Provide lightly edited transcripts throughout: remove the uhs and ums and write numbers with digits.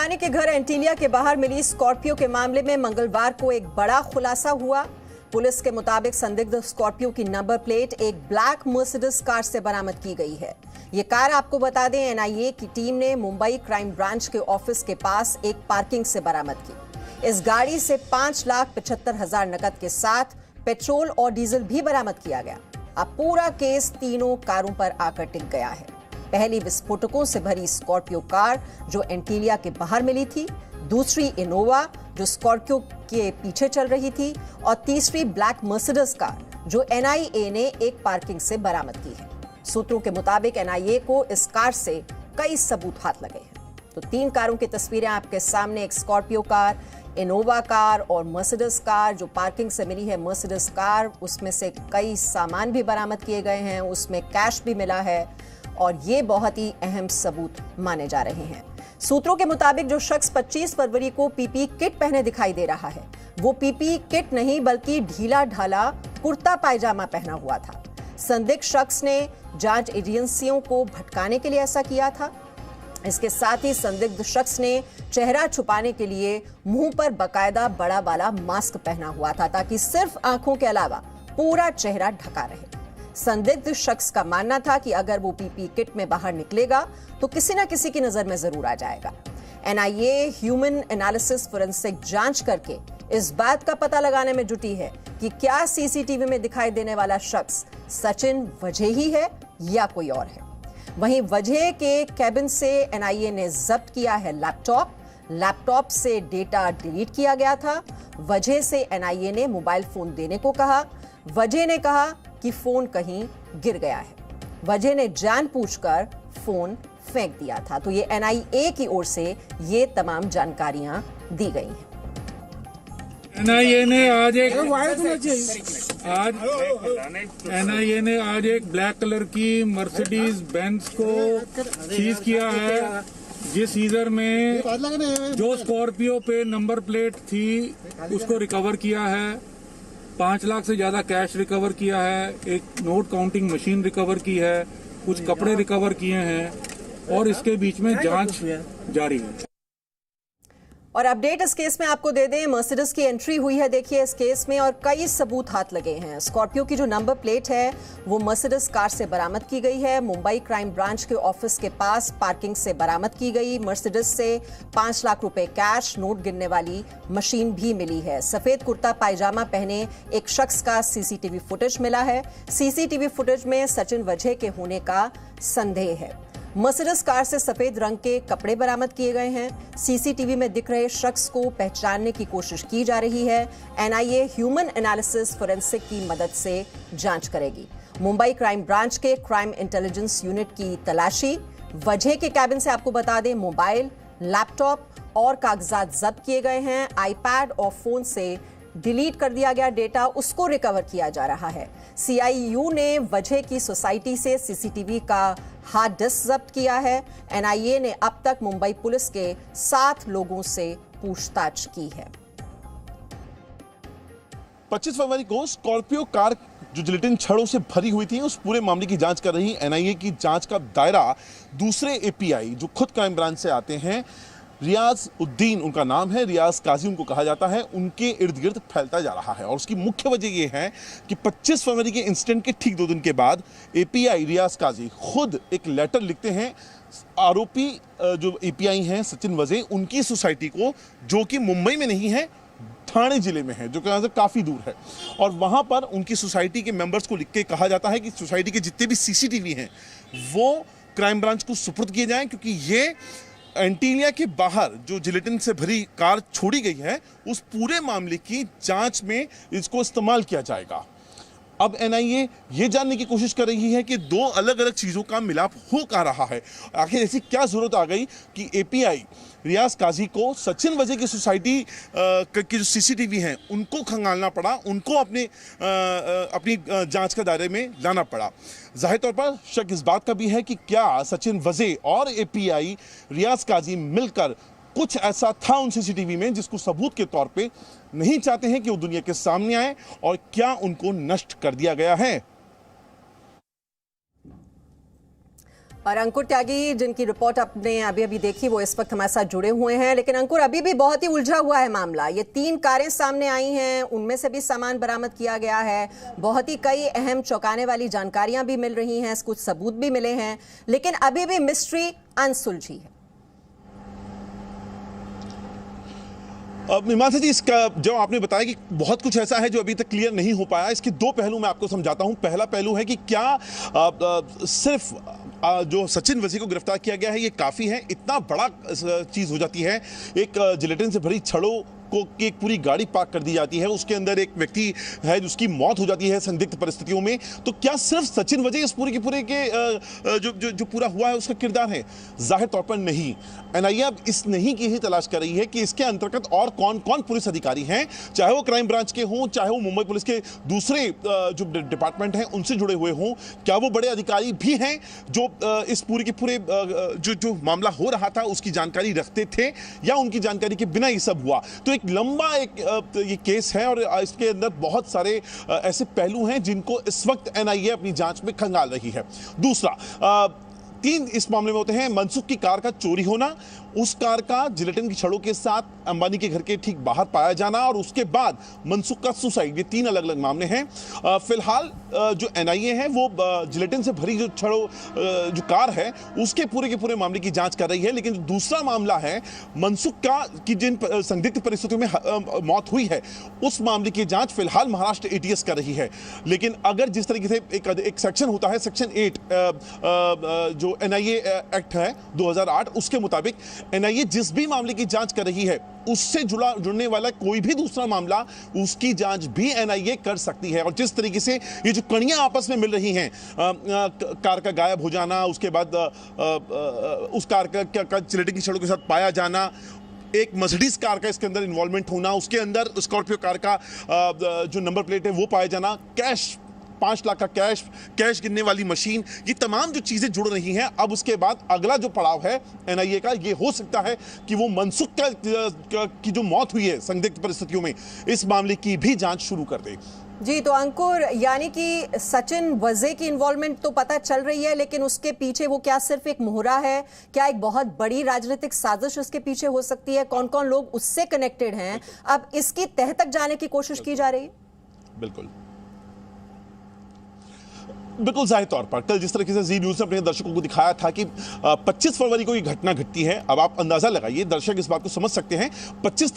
भटकाने के घर एंटीलिया के बाहर मिली स्कॉर्पियो के मामले में मंगलवार को एक बड़ा खुलासा हुआ। पुलिस के मुताबिक संदिग्ध स्कॉर्पियो की नंबर प्लेट एक ब्लैक मर्सिडीज कार से बरामद की गई है। ये कार, आपको बता दें, एनआईए की टीम ने मुंबई क्राइम ब्रांच के ऑफिस के पास एक पार्किंग से बरामद की। इस गाड़ी से 5,75,000 नकद के साथ पेट्रोल और डीजल भी बरामद किया गया। अब पूरा केस तीनों कारों पर आकर टिक गया है। पहली विस्फोटकों से भरी स्कॉर्पियो कार जो एंटीलिया के बाहर मिली थी, दूसरी इनोवा जो स्कॉर्पियो के पीछे चल रही थी और तीसरी ब्लैक मर्सिडीज कार जो एनआईए ने एक पार्किंग से बरामद की है। सूत्रों के मुताबिक एनआईए को इस कार से कई सबूत हाथ लगे हैं। तो 3 कारों की तस्वीरें आपके सामने, एक स्कॉर्पियो कार, इनोवा कार और मर्सिडीज कार जो पार्किंग से मिली है। मर्सिडीज कार, उसमें से कई सामान भी बरामद किए गए हैं, उसमें कैश भी मिला है और ये बहुत ही अहम सबूत माने जा रहे हैं। सूत्रों के मुताबिक जो शख्स 25 फरवरी को पीपी किट पहने दिखाई दे रहा है, वो पीपी किट नहीं बल्कि ढीला ढाला कुर्ता पायजामा पहना हुआ था। संदिग्ध शख्स ने जांच एजेंसियों को भटकाने के लिए ऐसा किया था। इसके साथ ही संदिग्ध शख्स ने चेहरा छुपाने के लिए मुंह पर बकायदा बड़ा वाला मास्क पहना हुआ था ताकि सिर्फ आंखों के अलावा पूरा चेहरा ढका रहे। संदिग्ध शख्स का मानना था कि अगर वो पीपी किट में बाहर निकलेगा तो किसी न किसी की नजर में जरूर आ जाएगा। एनआईए ह्यूमन एनालिसिस फोरेंसिक जांच करके इस बात का पता लगाने में जुटी है कि क्या सीसीटीवी में दिखाई देने वाला शख्स सचिन वजह ही है या कोई और है। वहीं वजह के कैबिन से एनआईए ने जब्त किया है लैपटॉप से डेटा डिलीट किया गया था। वजह से एनआईए ने मोबाइल फोन देने को कहा। वजह ने कहा कि फोन कहीं गिर गया है। वजह ने जानबूझकर फोन फेंक दिया था। तो ये एनआईए की ओर से ये तमाम जानकारियां दी गई हैं। एनआईए ने आज एक ब्लैक कलर की मर्सिडीज बेंज को सीज किया है, जिस सीजर में जो स्कॉर्पियो पे नंबर प्लेट थी उसको रिकवर किया है। 5 लाख से ज्यादा कैश रिकवर किया है, एक नोट काउंटिंग मशीन रिकवर की है, कुछ कपड़े रिकवर किए हैं और इसके बीच में जांच जारी है। और अपडेट इस केस में आपको दे दें, मर्सिडीज की एंट्री हुई है देखिए इस केस में और कई सबूत हाथ लगे हैं। स्कॉर्पियो की जो नंबर प्लेट है वो मर्सिडीज कार से बरामद की गई है। मुंबई क्राइम ब्रांच के ऑफिस के पास पार्किंग से बरामद की गई। मर्सिडीज से 5 लाख रुपए कैश, नोट गिनने वाली मशीन भी मिली है। सफेद कुर्ता पायजामा पहने एक शख्स का सीसीटीवी फुटेज मिला है। सीसीटीवी फुटेज में सचिन वजह के होने का संदेह है। मर्सिडीज कार से सफेद रंग के कपड़े बरामद किए गए हैं। सीसीटीवी में दिख रहे शख्स को पहचानने की कोशिश की जा रही है। एनआईए ह्यूमन एनालिसिस फोरेंसिक की मदद से जांच करेगी। मुंबई क्राइम ब्रांच के क्राइम इंटेलिजेंस यूनिट की तलाशी। वजह के कैबिन से आपको बता दें मोबाइल, लैपटॉप और कागजात जब्त किए गए हैं। आईपैड और फोन से डिलीट कर दिया गया डेटा, उसको रिकवर किया जा रहा है। सीआईयू ने वजह की सोसाइटी से सीसीटीवी का हार्ड डिस्क जब्त किया है। एनआईए ने अब तक मुंबई पुलिस के 7 लोगों से पूछताछ की है। 25 फरवरी को स्कॉर्पियो कार जो जिलेटिन छड़ों से भरी हुई थी, उस पूरे मामले की जांच कर रही एनआईए की जांच का दायरा दूसरे एपीआई जो खुद क्राइम ब्रांच से आते हैं, रियाज उद्दीन उनका नाम है, रियाज काजी उनको कहा जाता है, उनके इर्द गिर्द फैलता जा रहा है। और उसकी मुख्य वजह यह है कि 25 फरवरी के इंसिडेंट के ठीक 2 दिन के बाद एपीआई रियाज काजी खुद एक लेटर लिखते हैं आरोपी जो एपीआई हैं सचिन वजह, उनकी सोसाइटी को, जो कि मुंबई में नहीं है, ठाणे जिले में है, जो कि यहाँ से काफ़ी दूर है। और वहाँ पर उनकी सोसाइटी के मेंबर्स को लिख के कहा जाता है कि सोसाइटी के जितने भी सीसीटीवी हैं वो क्राइम ब्रांच को सुपुर्द किए जाएं, क्योंकि ये एंटीलिया के बाहर जो जिलेटिन से भरी कार छोड़ी गई है उस पूरे मामले की जांच में इसको इस्तेमाल किया जाएगा। अब एनआईए ये जानने की कोशिश कर रही है कि 2 अलग अलग चीज़ों का मिलाप हो कहाँ रहा है। आखिर ऐसी क्या ज़रूरत आ गई कि एपीआई रियाज काजी को सचिन वजह की सोसाइटी के जो सीसीटीवी हैं उनको खंगालना पड़ा, उनको अपनी जांच के दायरे में लाना पड़ा। जाहिर तौर पर शक इस बात का भी है कि क्या सचिन वजह और एपीआई रियाज काजी मिलकर कुछ ऐसा था उन सीसीटीवी में जिसको सबूत के तौर पे नहीं चाहते हैं कि वो दुनिया के सामने आए, और क्या उनको नष्ट कर दिया गया है। और अंकुर त्यागी जिनकी रिपोर्ट आपने अभी अभी देखी वो इस वक्त हमारे साथ जुड़े हुए हैं। लेकिन अंकुर, अभी भी बहुत ही उलझा हुआ है मामला। ये 3 कारें सामने आई हैं, उनमें से भी सामान बरामद किया गया है। बहुत ही कई अहम चौंकाने वाली जानकारियां भी मिल रही हैं, कुछ सबूत भी मिले हैं, लेकिन अभी भी मिस्ट्री अनसुलझी है। मीमांसा जी, इसका जो आपने बताया कि बहुत कुछ ऐसा है जो अभी तक क्लियर नहीं हो पाया, इसके 2 पहलू मैं आपको समझाता हूं। पहला पहलू है कि क्या सिर्फ जो सचिन वजी को गिरफ्तार किया गया है ये काफ़ी है? इतना बड़ा चीज़ हो जाती है, एक जिलेटिन से भरी छड़ों को की एक पूरी गाड़ी पार्क कर दी जाती है, उसके अंदर एक व्यक्ति है जिसकी मौत हो जाती है संदिग्ध परिस्थितियों में। तो क्या सिर्फ सचिन वजह इस पूरे के पूरे के जो पूरा हुआ है उसका किरदार है? जाहिर तौर पर नहीं। एनआईए अब इस नहीं की ही तलाश कर रही है कि इसके अंतर्गत और कौन कौन पुलिस अधिकारी हैं, चाहे वो क्राइम ब्रांच के हों, चाहे वो मुंबई पुलिस के दूसरे जो डिपार्टमेंट हैं उनसे जुड़े हुए हों। क्या वो बड़े अधिकारी भी हैं जो इस पूरे के पूरे जो मामला हो रहा था उसकी जानकारी रखते थे, या उनकी जानकारी के बिना ये सब हुआ? तो एक लंबा ये केस है और इसके अंदर बहुत सारे ऐसे पहलू हैं जिनको इस वक्त एनआईए अपनी जांच में खंगाल रही है। दूसरा, 3 इस मामले में होते हैं। मनसुख की कार का चोरी होना, उस कार का जिलेटिन की छड़ों के साथ अंबानी के घर के ठीक बाहर पाया जाना, और उसके बाद मनसुख का सुसाइड। ये 3 अलग अलग मामले हैं। फिलहाल जो एनआईए है वो जिलेटिन से भरी जो छड़ों जो कार है उसके पूरे के पूरे मामले की जांच कर रही है। लेकिन जो दूसरा मामला है मनसुख की जिन संदिग्ध परिस्थितियों में मौत हुई है उस मामले की जांच फिलहाल महाराष्ट्र एटीएस कर रही है। लेकिन अगर जिस तरीके से एक सेक्शन होता है, सेक्शन 8 जो एनआईए एक्ट है 2008, उसके मुताबिक एनआईए जिस भी मामले की जांच कर रही है उससे जुड़ने वाला कोई भी दूसरा मामला उसकी जांच भी एनआईए कर सकती है। और जिस तरीके से ये जो कड़ियां आपस में मिल रही हैं, कार का गायब हो जाना, उसके बाद उस कार का जिलेटिन की छड़ों के साथ पाया जाना, एक मर्सिडीज कार का इसके अंदर इन्वॉल्वमेंट होना, उसके अंदर स्कॉर्पियो कार का जो नंबर प्लेट है वो पाया जाना, कैश 5 लाख का कैश गिनने वाली मशीन, ये तमाम जो चीजें जुड़ रही हैं। अब उसके बाद अगला जो पड़ाव है एनआईए का, ये हो सकता है कि वो मनसुख की जो मौत हुई है संदिग्ध परिस्थितियों में, इस मामले की भी जांच शुरू कर दे। जी, तो अंकुर, यानी कि सचिन वजे की इन्वॉल्वमेंट तो पता चल रही है, लेकिन उसके पीछे वो क्या सिर्फ एक मोहरा है? क्या एक बहुत बड़ी राजनीतिक साजिश उसके पीछे हो सकती है? कौन कौन लोग उससे कनेक्टेड हैं? अब इसकी तह तक जाने की कोशिश की जा रही है। बिल्कुल जाहिर तौर पर कल जिस तरीके से जी न्यूज़ ने अपने दर्शकों को दिखाया था कि 25 फरवरी को ये घटना घटती है। अब आप अंदाजा लगाइए, दर्शक इस बात को समझ सकते हैं, 25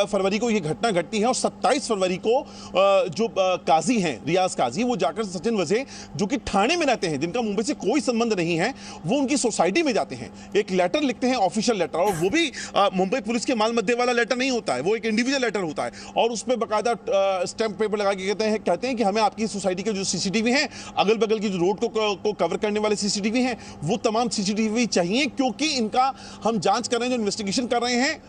फरवरी को ये घटना घटती है और 27 फरवरी को जो काजी हैं, रियाज काजी, वो जाकर सचिन वजे जो कि ठाणे में रहते हैं, जिनका मुंबई से कोई संबंध नहीं है, वो उनकी सोसाइटी में जाते हैं, एक लेटर लिखते हैं, ऑफिशियल लेटर, और वो भी मुंबई पुलिस के माल मध्य वाला लेटर नहीं होता है, वो एक इंडिविजुअल लेटर होता है, और उसमें बाकायदा स्टैंप पेपर लगा के कहते हैं कि हमें आपकी सोसाइटी के जो सीसीटीवी हैं, अगल बगल की जो रोड को कवर करने वाले सीसीटीवी हैं, वो तमाम सीसीटीवी चाहिए, क्योंकि इनका हम जांच कर रहे हैं, जो इन्वेस्टिगेशन कर रहे हैं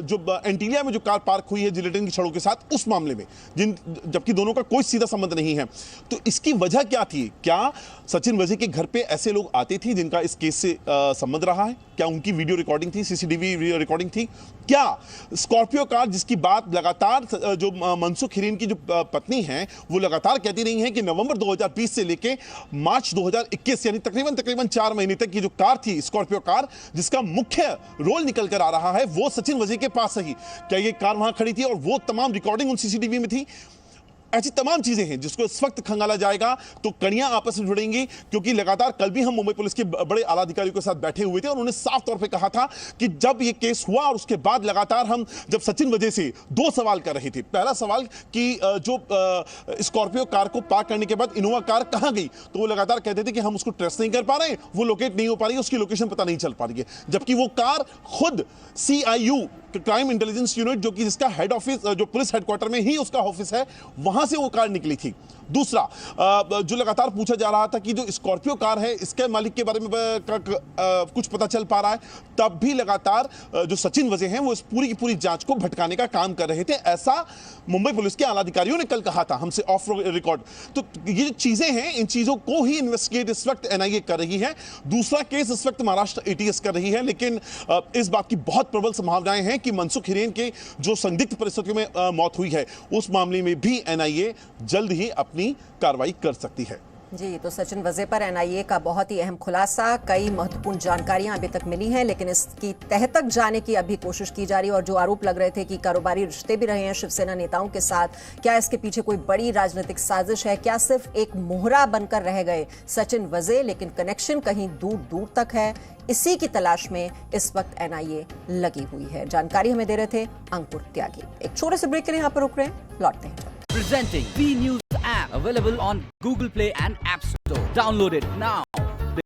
जो एंटीलिया में जो कार पार्क हुई है जिलेटिन की छड़ों के साथ, उस मामले में, जबकि दोनों का कोई सीधा संबंध नहीं है। तो इसकी वजह क्या थी? क्या सचिन वजे के घर पे ऐसे लोग आते थे जिनका इस केस से संबंध रहा है? क्या उनकी वीडियो रिकॉर्डिंग थी, सीसीटीवी रिकॉर्डिंग थी? क्या स्कॉर्पियो कार, जिसकी बात लगातार जो मनसुख हिरेन की जो पत्नी है वो लगातार कहती रही है कि नवंबर 2020 से लेके मार्च 2021, यानी तकरीबन 4 महीने तक की जो कार थी, स्कॉर्पियो कार, जिसका मुख्य रोल निकल कर आ रहा है, वो सचिन वजे के पास रही। क्या ये कार वहां खड़ी थी और वो तमाम रिकॉर्डिंग उन सीसीटीवी में थी? ऐसी तमाम चीजें हैं जिसको इस वक्त खंगाला जाएगा। तो कड़ियां आपस में जुड़ेंगी, क्योंकि लगातार कल भी हम मुंबई पुलिस के बड़े आला अधिकारियों के साथ बैठे हुए थे और उन्होंने साफ तौर पे कहा था कि जब ये केस हुआ और उसके बाद लगातार हम जब सचिन वजे से 2 सवाल कर रहे थे। पहला सवाल कि जो स्कॉर्पियो कार को पार्क करने के बाद इनोवा कार कहां गई, तो वो लगातार कहते थे कि हम उसको ट्रेस नहीं कर पा रहे हैं, वो लोकेट नहीं हो पा रही है, उसकी लोकेशन पता नहीं चल पा रही है, जबकि वो कार खुद CIU क्राइम इंटेलिजेंस यूनिट, जो कि जिसका हेड ऑफिस जो पुलिस हेडक्वार्टर में ही उसका ऑफिस है, वहां से वो कार निकली थी। दूसरा, जो लगातार पूछा जा रहा था कि जो स्कॉर्पियो कार है इसके मालिक के बारे में कुछ पता चल पा रहा है, तब भी लगातार जो सचिन वजे हैं वो इस पूरी की पूरी जांच को भटकाने का काम कर रहे थे, ऐसा मुंबई पुलिस के आला अधिकारियों ने कल कहा था हमसे ऑफ रिकॉर्ड। तो ये जो चीजें हैं, इन चीजों को ही इन्वेस्टिगेट इस वक्त एनआईए कर रही है। दूसरा केस इस वक्त महाराष्ट्र एटीएस कर रही है, लेकिन इस बात की बहुत प्रबल संभावनाएं हैं कि मनसुख हिरेन के जो संदिग्ध परिस्थितियों में मौत हुई है, उस मामले में भी एनआईए जल्द ही अपनी कार्रवाई कर सकती है। जी, तो सचिन वजे पर एनआईए का बहुत ही अहम खुलासा, कई महत्वपूर्ण जानकारियां अभी तक मिली हैं, लेकिन इसकी तह तक जाने की अभी कोशिश की जा रही है। और जो आरोप लग रहे थे कि कारोबारी रिश्ते भी रहे हैं शिवसेना नेताओं के साथ, क्या इसके पीछे कोई बड़ी राजनीतिक साजिश है? क्या सिर्फ एक मोहरा बनकर रह गए सचिन वजे, लेकिन कनेक्शन कहीं दूर दूर तक है? इसी की तलाश में इस वक्त एनआईए लगी हुई है। जानकारी हमें दे रहे थे अंकुर त्यागी। एक छोटे से ब्रेक के लिए यहाँ पर रुक रहे हैं, लौटते हैं। Presenting V News app available on Google Play and App Store. Download it now.